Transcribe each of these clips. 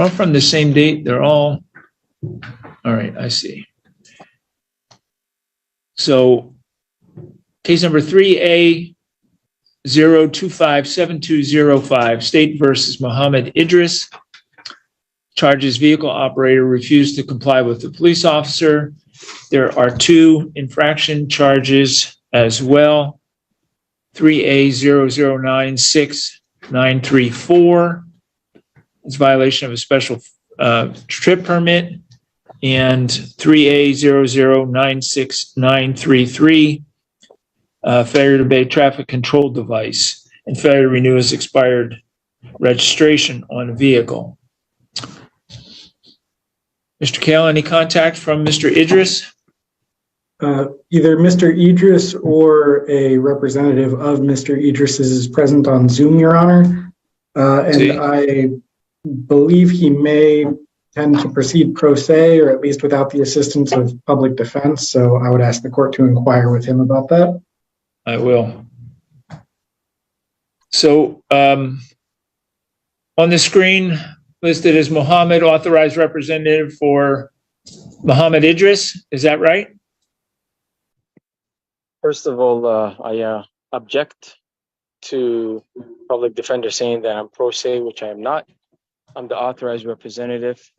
They're all from the same date. They're all right. I see. So case number 3A 0257205, State versus Muhammad Idris. Charges vehicle operator refused to comply with the police officer. There are 2 infraction charges as well. 3A 0096934. It's violation of a special trip permit. And 3A 0096933. Failure to obey traffic control device and failure to renew his expired registration on a vehicle. Mr. Kale, any contact from Mr. Idris? Either Mr. Idris or a representative of Mr. Idris is present on Zoom, Your Honor. And I believe he may tend to proceed pro se, or at least without the assistance of public defense. So I would ask the court to inquire with him about that. I will. So on the screen listed as Muhammad, authorized representative for Muhammad Idris. Is that right? First of all, I object to public defender saying that I'm pro se, which I am not. I'm the authorized representative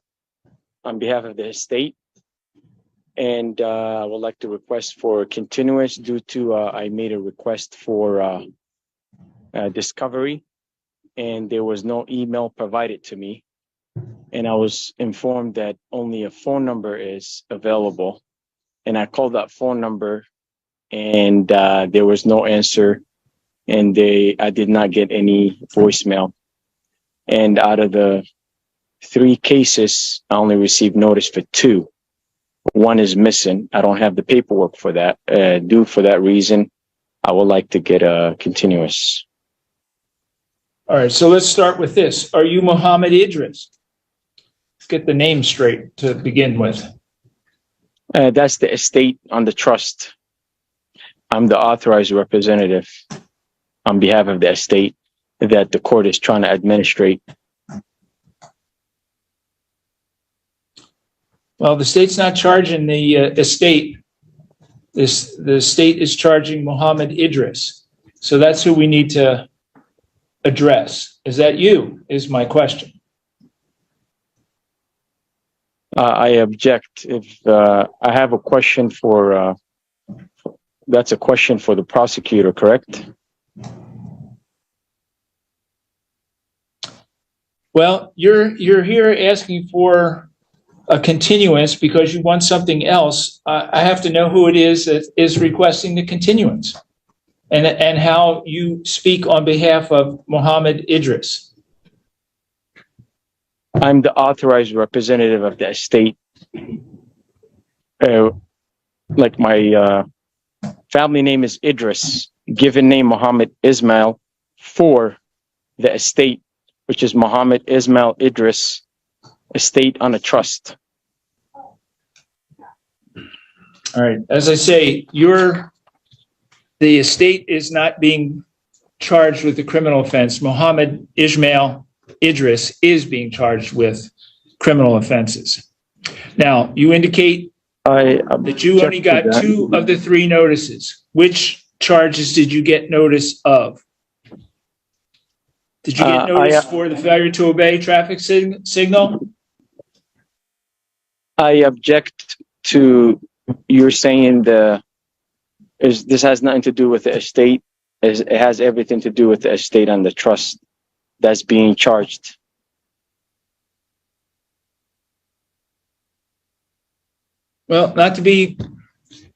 on behalf of the estate. And I would like to request for continuance due to I made a request for discovery, and there was no email provided to me. And I was informed that only a phone number is available. And I called that phone number, and there was no answer. And I did not get any voicemail. And out of the 3 cases, I only received notice for 2. 1 is missing. I don't have the paperwork for that. Due for that reason, I would like to get a continuous. All right, so let's start with this. Are you Muhammad Idris? Let's get the name straight to begin with. That's the estate on the trust. I'm the authorized representative on behalf of the estate that the court is trying to administrate. Well, the state's not charging the estate. The state is charging Muhammad Idris. So that's who we need to address. Is that you, is my question. I object. If I have a question for, that's a question for the prosecutor, correct? Well, you're here asking for a continuance because you want something else. I have to know who it is that is requesting the continuance and how you speak on behalf of Muhammad Idris. I'm the authorized representative of the estate. Like my family name is Idris, given name Muhammad Ismail, for the estate, which is Muhammad Ismail Idris, estate on a trust. All right. As I say, the estate is not being charged with a criminal offense. Muhammad Ismail Idris is being charged with criminal offenses. Now, you indicate that you only got 2 of the 3 notices. Which charges did you get notice of? Did you get notice for the failure to obey traffic signal? I object to you're saying this has nothing to do with the estate. It has everything to do with the estate and the trust that's being charged. Well, not to be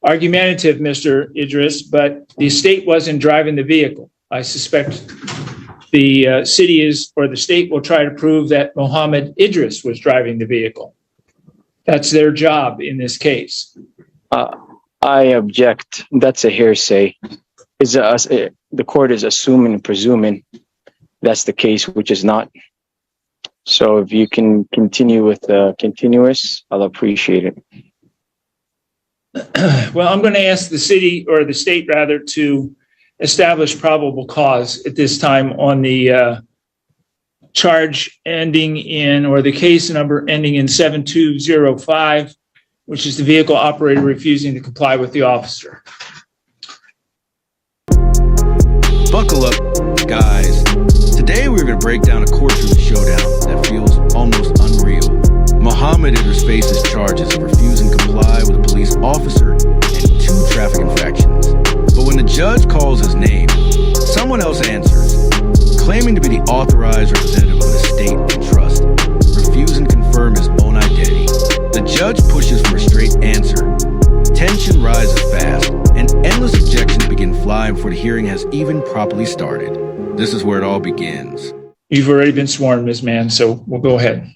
argumentative, Mr. Idris, but the estate wasn't driving the vehicle. I suspect the city is, or the state will try to prove that Muhammad Idris was driving the vehicle. That's their job in this case. I object. That's a hearsay. The court is assuming and presuming that's the case, which is not. So if you can continue with the continuous, I'll appreciate it. Well, I'm going to ask the city, or the state rather, to establish probable cause at this time on the charge ending in, or the case number ending in 7205, which is the vehicle operator refusing to comply with the officer. Buckle up, guys. Today we're going to break down a courtroom showdown that feels almost unreal. Muhammad Idris faces charges of refusing to comply with a police officer and 2 traffic infractions. But when the judge calls his name, someone else answers, claiming to be the authorized representative of an estate and trust, refusing to confirm his own identity. The judge pushes for a straight answer. Tension rises fast, and endless objections begin flying before the hearing has even properly started. This is where it all begins. You've already been sworn, Ms. Mann, so we'll go ahead.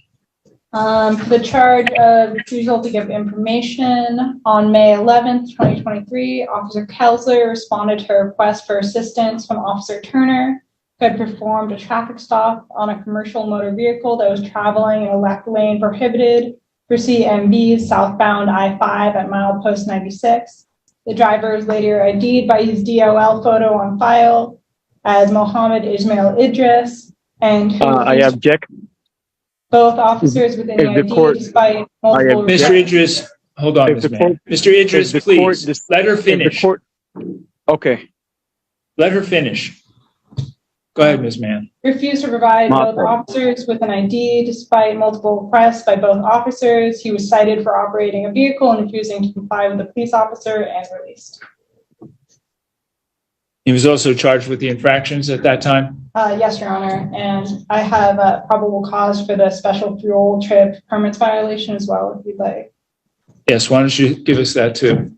For the charge of refusal to give information, on May 11th, 2023, Officer Kelsler responded to a request for assistance from Officer Turner, who had performed a traffic stop on a commercial motor vehicle that was traveling in a left lane prohibited for CMVs southbound I-5 at milepost 96. The driver was later ID'd by his DOL photo on file as Mohammed Ismail Idris, and I object. both officers within the ID despite multiple. Mr. Idris, hold on, Ms. Mann. Mr. Idris, please, let her finish. Okay. Let her finish. Go ahead, Ms. Mann. Refused to provide both officers with an ID despite multiple requests by both officers. He was cited for operating a vehicle and refusing to comply with the police officer and released. He was also charged with the infractions at that time? Yes, Your Honor. And I have a probable cause for the special fuel trip permits violation as well, if you'd like. Yes, why don't you give us that too?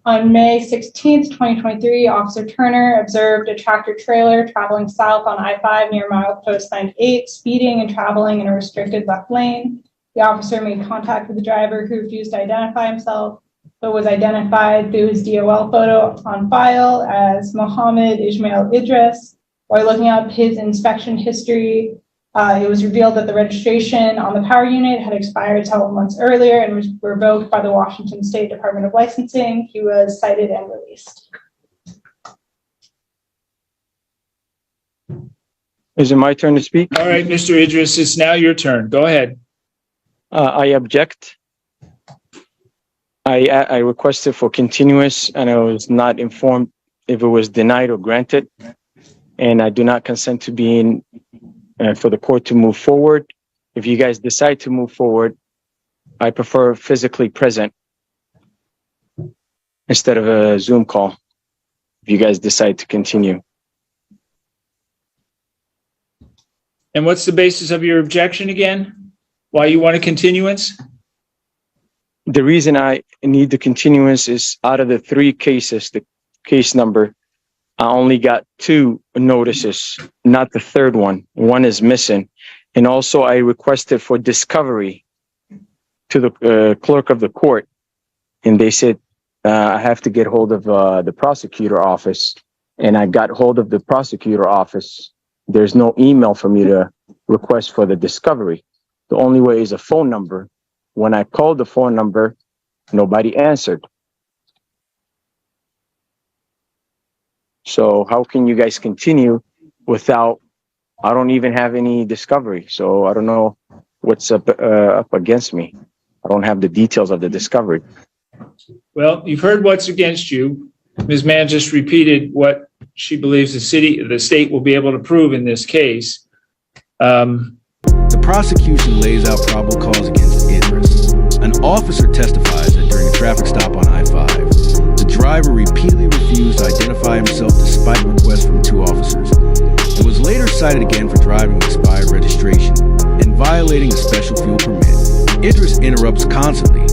On May 16th, 2023, Officer Turner observed a tractor trailer traveling south on I-5 near milepost 98, speeding and traveling in a restricted left lane. The officer made contact with the driver, who refused to identify himself, but was identified through his DOL photo on file as Mohammed Ismail Idris. While looking up his inspection history, it was revealed that the registration on the power unit had expired several months earlier and was revoked by the Washington State Department of Licensing. He was cited and released. Is it my turn to speak? All right, Mr. Idris, it's now your turn. Go ahead. I object. I requested for continuous, and I was not informed if it was denied or granted. And I do not consent to being for the court to move forward. If you guys decide to move forward, I prefer physically present instead of a Zoom call. If you guys decide to continue. And what's the basis of your objection again? Why you want a continuance? The reason I need the continuance is out of the 3 cases, the case number, I only got 2 notices, not the 3rd one. One is missing. And also I requested for discovery to the clerk of the court. And they said, I have to get hold of the prosecutor office. And I got hold of the prosecutor office. There's no email for me to request for the discovery. The only way is a phone number. When I called the phone number, nobody answered. So how can you guys continue without, I don't even have any discovery. So I don't know what's up against me. I don't have the details of the discovery. Well, you've heard what's against you. Ms. Mann just repeated what she believes the state will be able to prove in this case. The prosecution lays out probable cause against Idris. An officer testifies that during a traffic stop on I-5, the driver repeatedly refused to identify himself despite requests from 2 officers, and was later cited again for driving with expired registration and violating a special fuel permit. Idris interrupts constantly,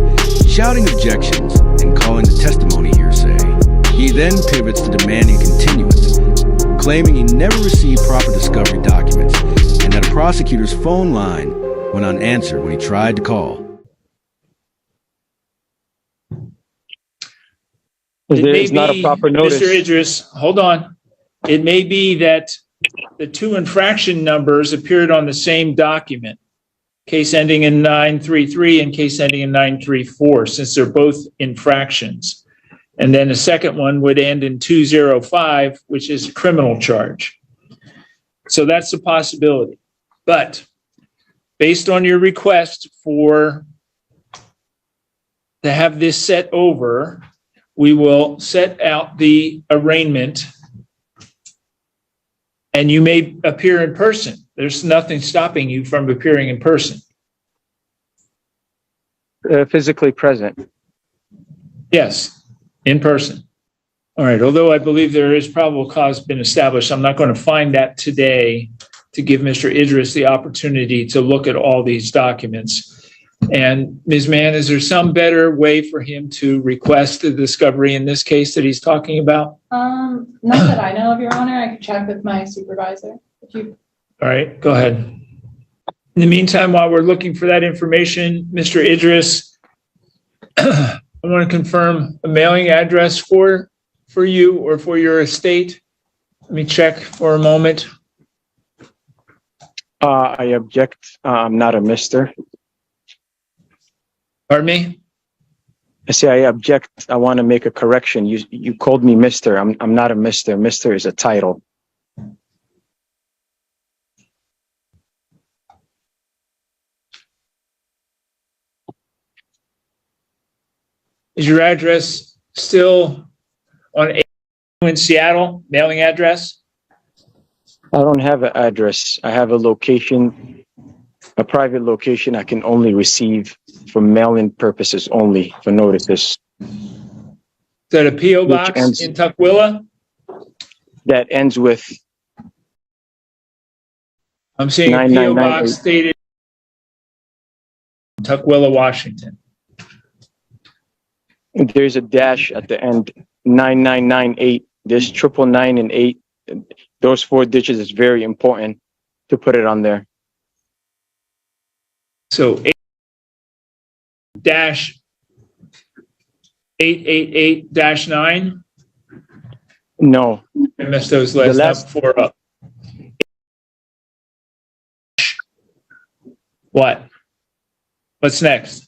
shouting objections and calling the testimony hearsay. He then pivots to demanding continuance, claiming he never received proper discovery documents and that a prosecutor's phone line went unanswered when he tried to call. There's not a proper notice. Mr. Idris, hold on. It may be that the 2 infraction numbers appeared on the same document, case ending in 933 and case ending in 934, since they're both infractions. And then the second one would end in 205, which is a criminal charge. So that's a possibility. But based on your request to have this set over, we will set out the arraignment and you may appear in person. There's nothing stopping you from appearing in person. Physically present. Yes, in person. All right, although I believe there is probable cause been established, I'm not going to find that today to give Mr. Idris the opportunity to look at all these documents. And Ms. Mann, is there some better way for him to request the discovery in this case that he's talking about? Not that I know of, Your Honor. I could check with my supervisor. All right, go ahead. In the meantime, while we're looking for that information, Mr. Idris, I want to confirm a mailing address for you or for your estate. Let me check for a moment. I object. I'm not a Mr. Pardon me? I say I object. I want to make a correction. You called me Mr. I'm not a Mr. Mr. is a title. Is your address still on in Seattle, mailing address? I don't have an address. I have a location, a private location I can only receive for mail-in purposes only, for notices. Is that a P.O. box in Tukwila? That ends with I'm seeing a P.O. box stated in Tukwila, Washington. There's a dash at the end, 9998. There's 999 and 8. Those 4 digits is very important to put it on there. So 8-888-9. No. I messed those last 4 up. What? What's next?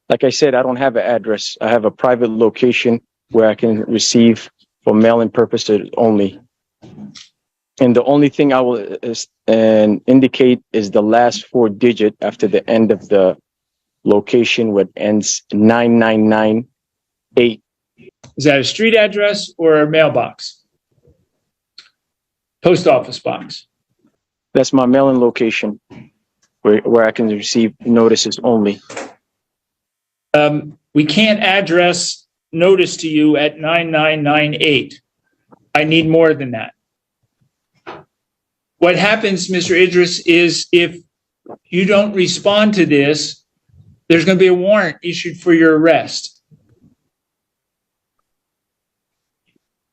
Like I said, I don't have an address. I have a private location where I can receive for mail-in purposes only. And the only thing I will indicate is the last 4 digit after the end of the location, which ends 9998. Is that a street address or a mailbox? Post office box. That's my mail-in location where I can receive notices only. We can't address notice to you at 9998. I need more than that. What happens, Mr. Idris, is if you don't respond to this, there's going to be a warrant issued for your arrest.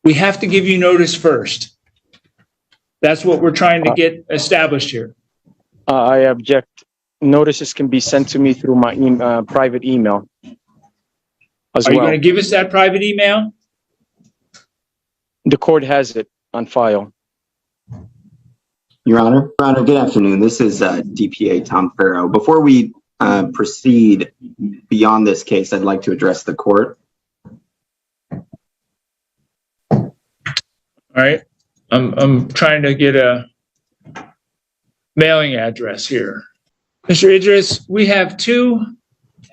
We have to give you notice first. That's what we're trying to get established here. I object. Notices can be sent to me through my private email as Are you well. going to give us that private email? The court has it on file. Your Honor, good afternoon. This is DPA Tom Farrow. Before we proceed beyond this case, I'd like to address the court. All right. I'm trying to get a mailing address here. Mr. Idris, we have 2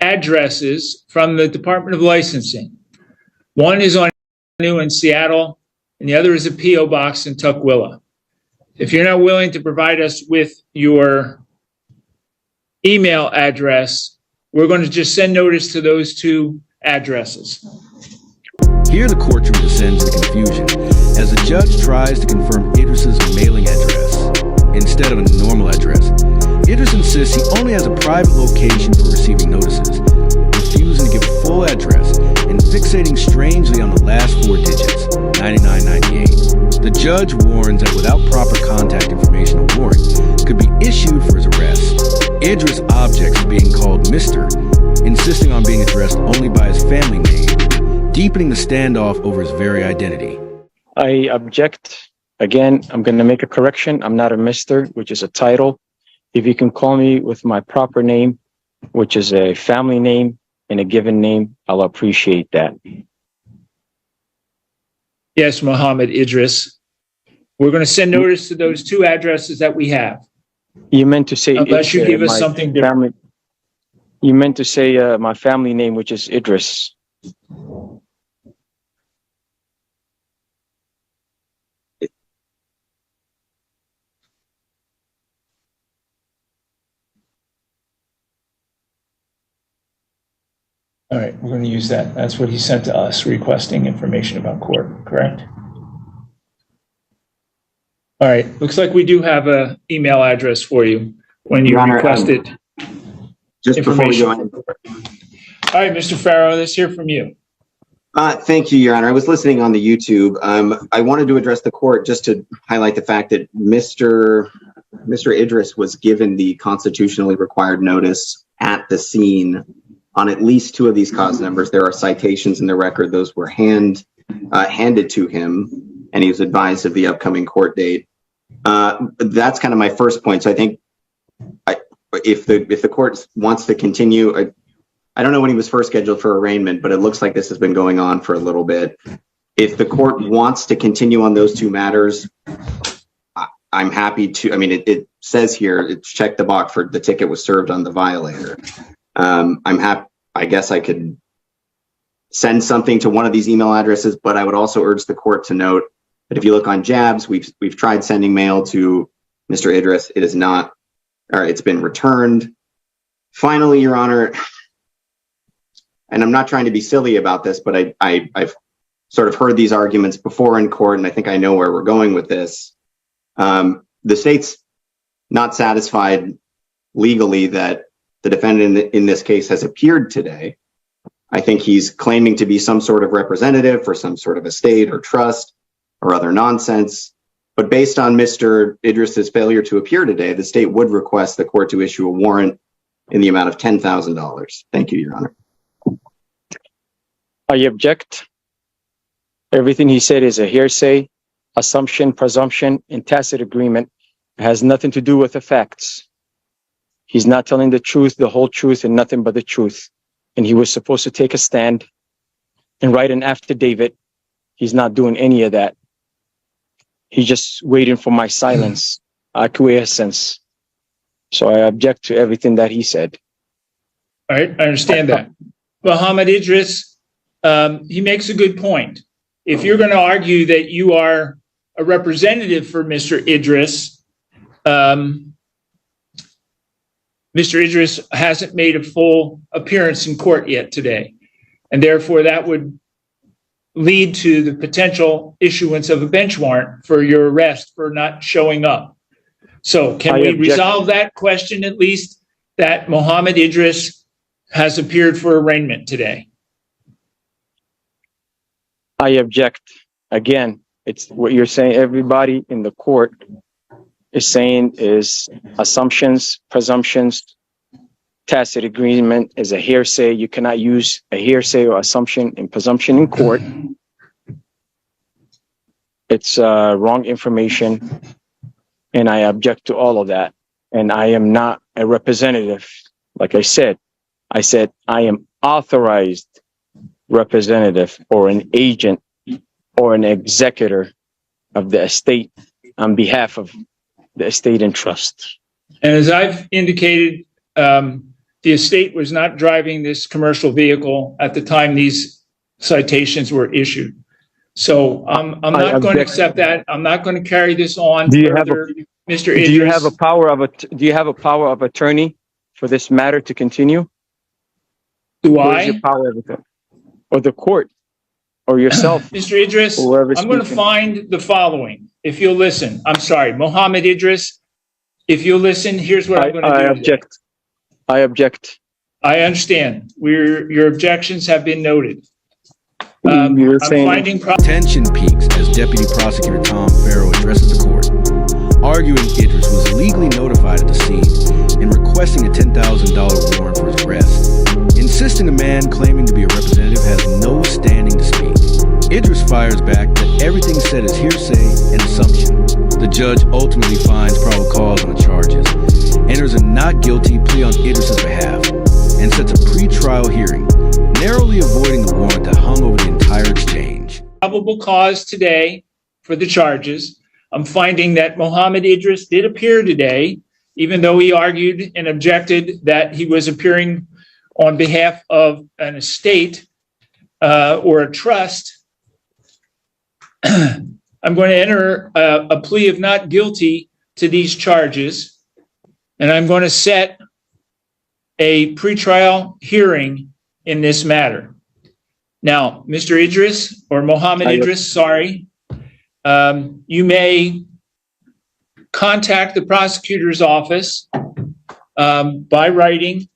addresses from the Department of Licensing. One is on Avenue in Seattle, and the other is a P.O. box in Tukwila. If you're not willing to provide us with your email address, we're going to just send notice to those 2 addresses. Here the courtroom descends into confusion as the judge tries to confirm Idris's mailing address instead of a normal address. Idris insists he only has a private location for receiving notices, refusing to give a full address and fixating strangely on the last 4 digits, 9998. The judge warns that without proper contact information, a warrant could be issued for his arrest. Idris objects to being called Mr., insisting on being addressed only by his family name, deepening the standoff over his very identity. I object. Again, I'm going to make a correction. I'm not a Mr., which is a title. If you can call me with my proper name, which is a family name and a given name, I'll appreciate that. Yes, Mohammed Idris. We're going to send notice to those two addresses that we have, You meant to say unless you give us my something different. family. You meant to say my family name, which is Idris. All right, we're going to use that. That's what he sent to us, requesting information about court, correct? All right, looks like we do have an email address for you when you Your Honor, requested. Just before we go on. All right, Mr. Farrow, let's hear from you. Thank you, Your Honor. I was listening on the YouTube. I wanted to address the court just to highlight the fact that Mr. Idris was given the constitutionally required notice at the scene on at least two of these cause numbers. There are citations in the record. Those were handed to him, and he was advised of the upcoming court date. That's kind of my first point. So I think if the court wants to continue, I don't know when he was first scheduled for arraignment, but it looks like this has been going on for a little bit. If the court wants to continue on those two matters, I'm happy to. I mean, it says here, it's checked the box for the ticket was served on the violator. I'm happy. I guess I could send something to one of these email addresses, but I would also urge the court to note that if you look on Jabs, we've tried sending mail to Mr. Idris. It is not, or it's been returned. Finally, Your Honor, and I'm not trying to be silly about this, but I've sort of heard these arguments before in court, and I think I know where we're going with this. The state's not satisfied legally that the defendant in this case has appeared today. I think he's claiming to be some sort of representative for some sort of estate or trust or other nonsense. But based on Mr. Idris's failure to appear today, the state would request the court to issue a warrant in the amount of $10,000. Thank you, Your Honor. I object. Everything he said is a hearsay, assumption, presumption, and tacit agreement. It has nothing to do with the facts. He's not telling the truth, the whole truth, and nothing but the truth. And he was supposed to take a stand and write an affidavit. He's not doing any of that. He's just waiting for my silence, acquiescence. So I object to everything that he said. All right, I understand that. Muhammad Idris, he makes a good point. If you're going to argue that you are a representative for Mr. Idris, Mr. Idris hasn't made a full appearance in court yet today, and therefore that would lead to the potential issuance of a bench warrant for your arrest for not showing up. So can we resolve that question at least, that Muhammad Idris has appeared for arraignment today? I object. Again, it's what you're saying. Everybody in the court is saying is assumptions, presumptions, tacit agreement is a hearsay. You cannot use a hearsay or assumption and presumption in court. It's wrong information, and I object to all of that. And I am not a representative. Like I said I am authorized representative or an agent or an executor of the estate on behalf of the estate and trust. And as I've indicated, the estate was not driving this commercial vehicle at the time these citations were issued. So I'm not going to accept that. I'm not going to carry this on further, Mr. Idris. Do you have a power of attorney for this matter to continue? Do Where's your power of attorney? Or the court? Or yourself? Mr. Idris, I'm going to find the following. If you'll listen, I'm sorry, Muhammad Idris, if you'll listen, here's what I'm going to do. I object. I understand. Your objections have been noted. You're saying Tension peaks as Deputy Prosecutor Tom Farrow addresses the court, arguing Idris was legally notified at the scene and requesting a $10,000 warrant for his arrest, insisting a man claiming to be a representative has no standing to speak. Idris fires back that everything said is hearsay and assumption. The judge ultimately finds probable cause on the charges, enters a not guilty plea on Idris's behalf, and sets a pre-trial hearing, narrowly avoiding the warrant that hung over the entire exchange. Probable cause today for the charges. I'm finding that Mohammed Idris did appear today, even though he argued and objected that he was appearing on behalf of an estate or a trust. I'm going to enter a plea of not guilty to these charges, and I'm going to set a pretrial hearing in this matter. Now, Mr. Idris, or Mohammed Idris, sorry, you may contact the prosecutor's office by writing.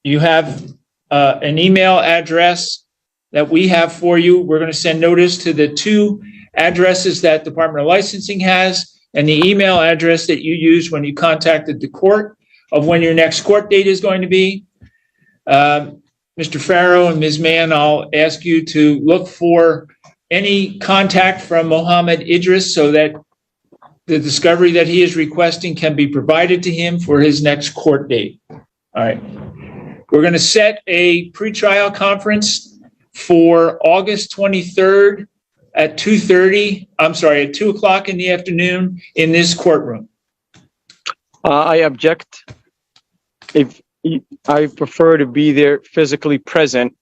You have an email address that we have for you. We're going to send notice to the two addresses that Department of Licensing has and the email address that you used when you contacted the court of when your next court date is going to be. Mr. Farrow and Ms. Mann, I'll ask you to look for any contact from Mohammed Idris so that the discovery that he is requesting can be provided to him for his next court date. All right. We're going to set a pretrial conference for August 23rd at 2:30. I'm sorry, at 2 o'clock in the afternoon in this courtroom. I object. If I prefer to be there physically present.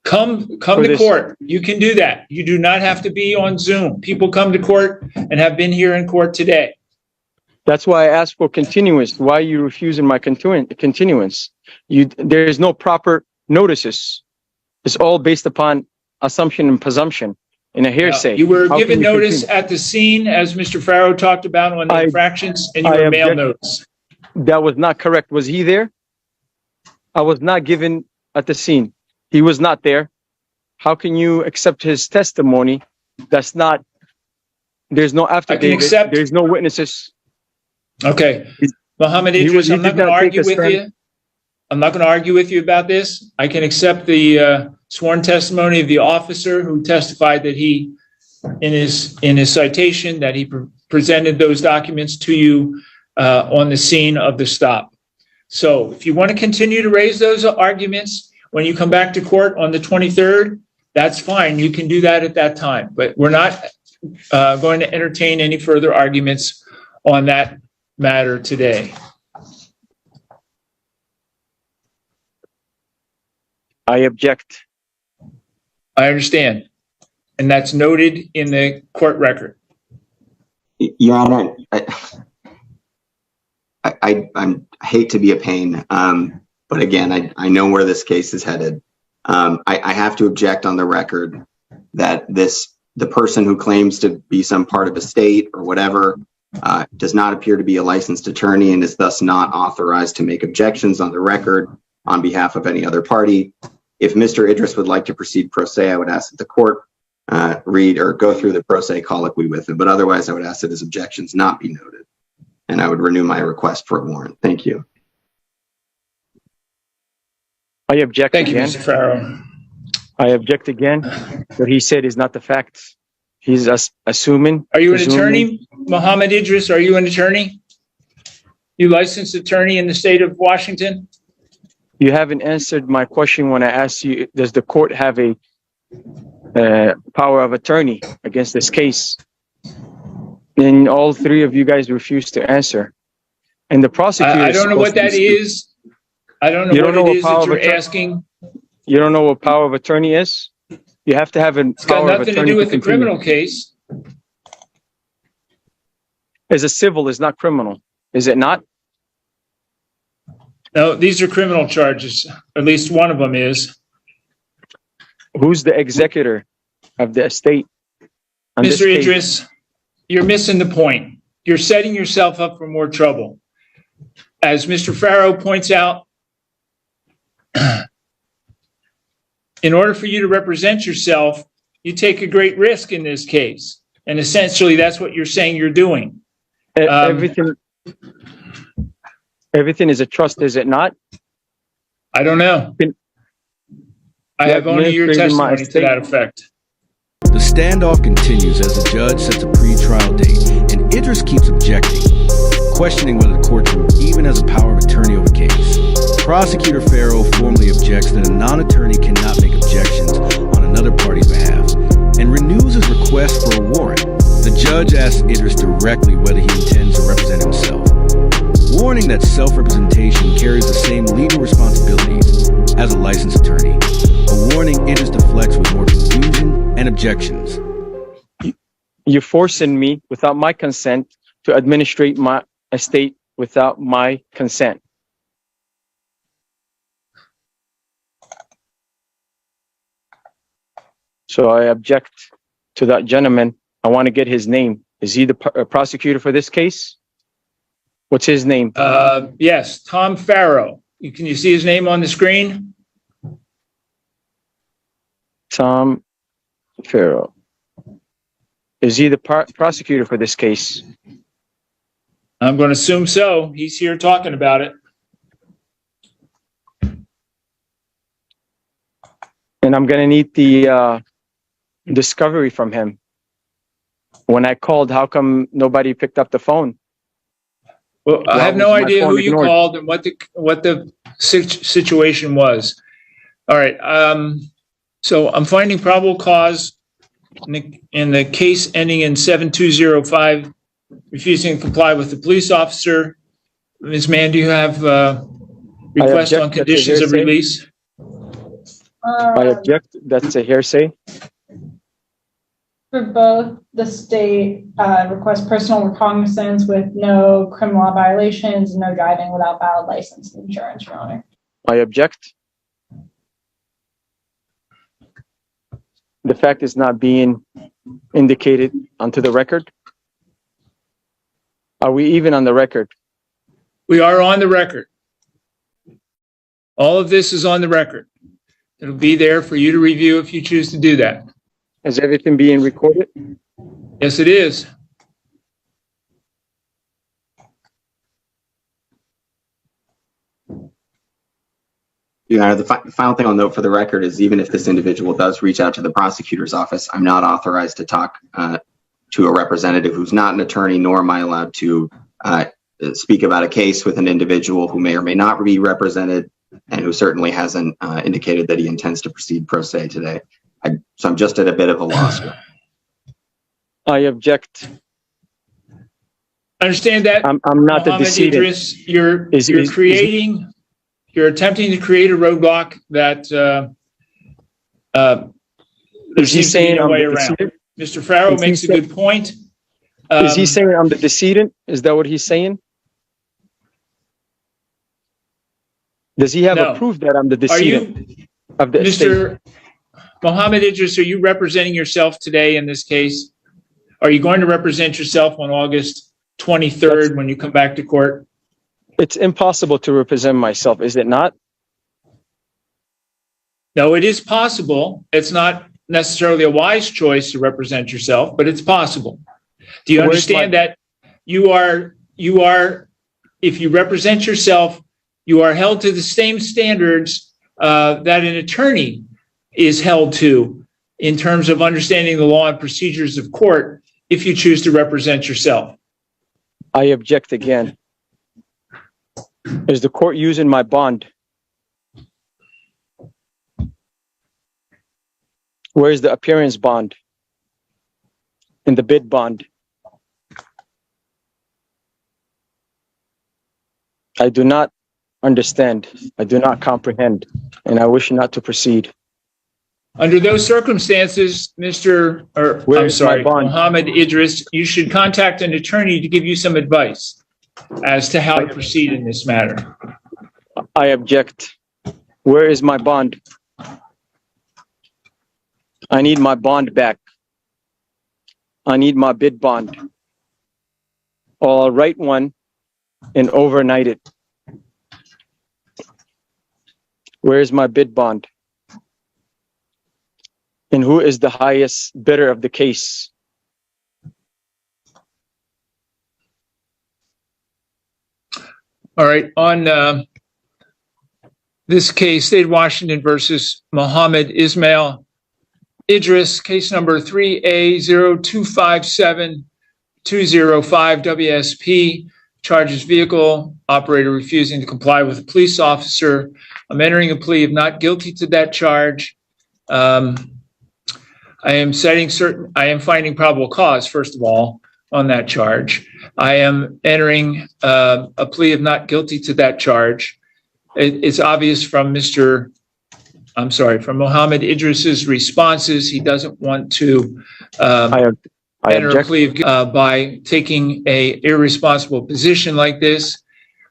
Come to court. You can do that. You do not have to be on Zoom. People come to court and have been here in court today. That's why I asked for continuance. Why are you refusing my continuance? There is no proper notices. It's all based upon assumption and presumption in a hearsay. You were given notice at the scene, as Mr. Farrow talked about on the infractions, and you were mailed notice. That was not correct. Was he there? I was not given at the scene. He was not there. How can you accept his testimony? That's not, there's no affidavit, there's no witnesses. Okay. Mohammed Idris, I'm not going to argue with you. I'm not going to argue with you about this. I can accept the sworn testimony of the officer who testified that he, in his citation, that he presented those documents to you on the scene of the stop. So if you want to continue to raise those arguments when you come back to court on the 23rd, that's fine. You can do that at that time. But we're not going to entertain any further arguments on that matter today. I object. I understand. And that's noted in the court record. Your Honor, I hate to be a pain, but again, I know where this case is headed. I have to object on the record that the person who claims to be some part of a state or whatever does not appear to be a licensed attorney and is thus not authorized to make objections on the record on behalf of any other party. If Mr. Idris would like to proceed pro se, I would ask that the court read or go through the pro se colloquy with him, but otherwise I would ask that his objections not be noted. And I would renew my request for a warrant. Thank you. I object Thank again. you, Mr. Farrow. I object again. What he said is not the facts. He's assuming. Are you an attorney, Mohammed Idris? Are you an attorney? You licensed attorney in the state of Washington? You haven't answered my question when I asked you, does the court have a power of attorney against this case? And all three of you guys refused to answer. And the prosecutor I don't know what that is. I don't know what it is that you're asking. You don't know what power of attorney is? You have to have a It's got power of nothing to attorney do with the continue. criminal case. It's a civil, it's not criminal. Is it not? No, these are criminal charges. At least one of them is. Who's the executor of the estate? on this Mr. case? Idris, you're missing the point. You're setting yourself up for more trouble. As Mr. Farrow points out, in order for you to represent yourself, you take a great risk in this case. And essentially, that's what you're saying you're doing. Everything is a trust, is it not? I don't know. I have only your testimony to that effect. The standoff continues as the judge sets a pre-trial date, and Idris keeps objecting, questioning whether the courtroom even has a power of attorney over the case. Prosecutor Farrow formally objects that a non-attorney cannot make objections on another party's behalf, and renews his request for a warrant. The judge asks Idris directly whether he intends to represent himself, warning that self-representation carries the same legal responsibilities as a licensed attorney, a warning Idris deflects with more confusion and objections. You're forcing me, without my consent, to administrate my estate without my consent. So I object to that gentleman. I want to get his name. Is he the prosecutor for this case? What's his name? Yes, Tom Farrow. Can you see his name on the screen? Tom Farrow. Is he the prosecutor for this case? I'm going to assume so. He's here talking about it. And I'm going to need the discovery from him. When I called, how come nobody picked up the phone? Well, I have no was my idea phone who you ignored? called and what the situation was. All right. So I'm finding probable cause in the case ending in 7205, refusing to comply with the police officer. Ms. Mann, do you have request on conditions of release? I object. That's a hearsay. For both, the state requests personal recognizance with no criminal law violations, no driving without valid license and insurance, Your Honor. I object. The fact is not being indicated onto the record. Are we even on the record? We are on the record. All of this is on the record. It'll be there for you to review if you choose to do that. Is everything being recorded? Yes, it is. Your Honor, the final thing I'll note for the record is even if this individual does reach out to the prosecutor's office, I'm not authorized to talk to a representative who's not an attorney, nor am I allowed to speak about a case with an individual who may or may not be represented and who certainly hasn't indicated that he intends to proceed pro se today. So I'm just at a bit of a loss. I object. Understand that? I'm not the Mohammed decedent. Idris, you're attempting to create a roadblock that there Is he seems to be saying no I'm way the around. decedent? Mr. Farrow Is he makes a saying- good point. Is he saying I'm the decedent? Is that what he's saying? Does he have No. a proof that I'm the Are decedent you, of the estate? Mr. Mohammed Idris, are you representing yourself today in this case? Are you going to represent yourself on August 23rd when you come back to court? It's impossible to represent myself, is it not? No, it is possible. It's not necessarily a wise choice to represent yourself, but it's possible. Do you Where's understand my- that you are, if you represent yourself, you are held to the same standards that an attorney is held to in terms of understanding the law and procedures of court if you choose to represent yourself? I object again. Is the court using my bond? Where's the appearance bond and the bid bond? I do not understand. I do not comprehend, and I wish not to proceed. Under those circumstances, Where is my bond? Mohammed Idris, you should contact an attorney to give you some advice as to how to proceed in this matter. I object. Where is my bond? I need my bond back. I need my bid bond. Or I'll write one and overnight it. Where is my bid bond? And who is the highest bidder of the case? All right, on this case, State of Washington versus Mohammed Ismail Idris, case number 3A0257205 WSP, charges vehicle operator refusing to comply with a police officer. I'm entering a plea of not guilty to that charge. I am finding probable cause, first of all, on that charge. I am entering a plea of not guilty to that charge. It's obvious from Mohammed Idris's responses, he doesn't want to I enter a object. plea of, by taking a irresponsible position like this.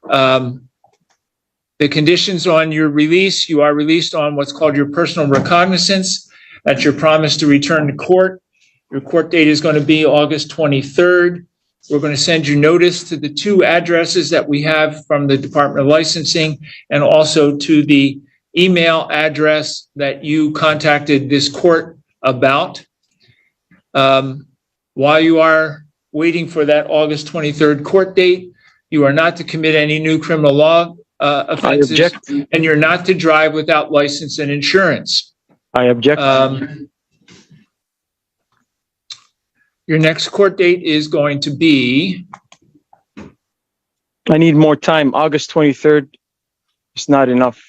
The conditions on your release, you are released on what's called your personal recognizance. That's your promise to return to court. Your court date is going to be August 23rd. We're going to send you notice to the 2 addresses that we have from the Department of Licensing, and also to the email address that you contacted this court about. While you are waiting for that August 23rd court date, you are not to commit any new criminal law offenses, I object. and you're not to drive without license and insurance. I object. Your next court date is going to be, I need more time. August 23rd is not enough.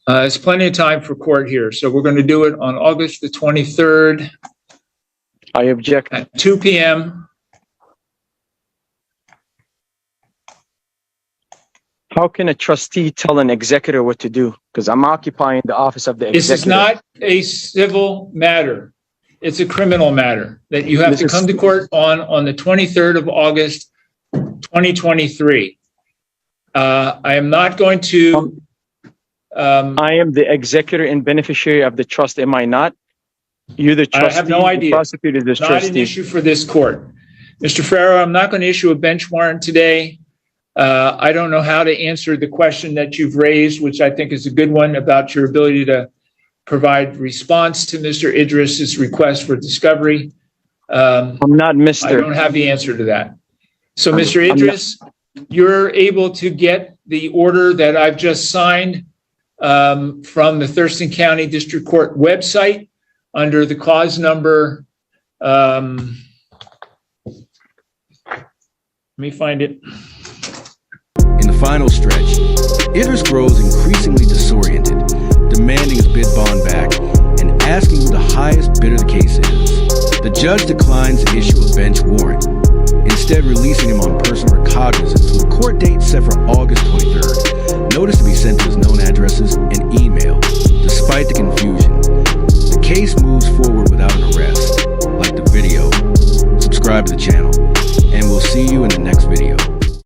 it's plenty of time for court here. So we're going to do it on August the 23rd I object. at 2 p.m. How can a trustee tell an executor what to do? Because I'm occupying the office of the executor. This is not a civil matter. It's a criminal matter that you have This to is- come to court on the 23rd of August, 2023. I am not going to, I am the executor and beneficiary of the trust, am I not? You're the I trustee. have no the idea. prosecutor is the not an trustee. issue for this court. Mr. Farrow, I'm not going to issue a bench warrant today. I don't know how to answer the question that you've raised, which I think is a good one, about your ability to provide response to Mr. Idris's request for discovery. I'm not I Mr. don't have the answer to that. So, I'm- Mr. I'm not- Idris, you're able to get the order that I've just signed from the Thurston County District Court website under the cause number. Let me find it. In the final stretch, Idris grows increasingly disoriented, demanding his bid bond back and asking who the highest bidder of the case is. The judge declines to issue a bench warrant, instead releasing him on personal recognizance with a court date set for August 23rd. Notice to be sent to his known addresses and email. Despite the confusion, the case moves forward without an arrest. Like the video, subscribe to the channel, and we'll see you in the next video.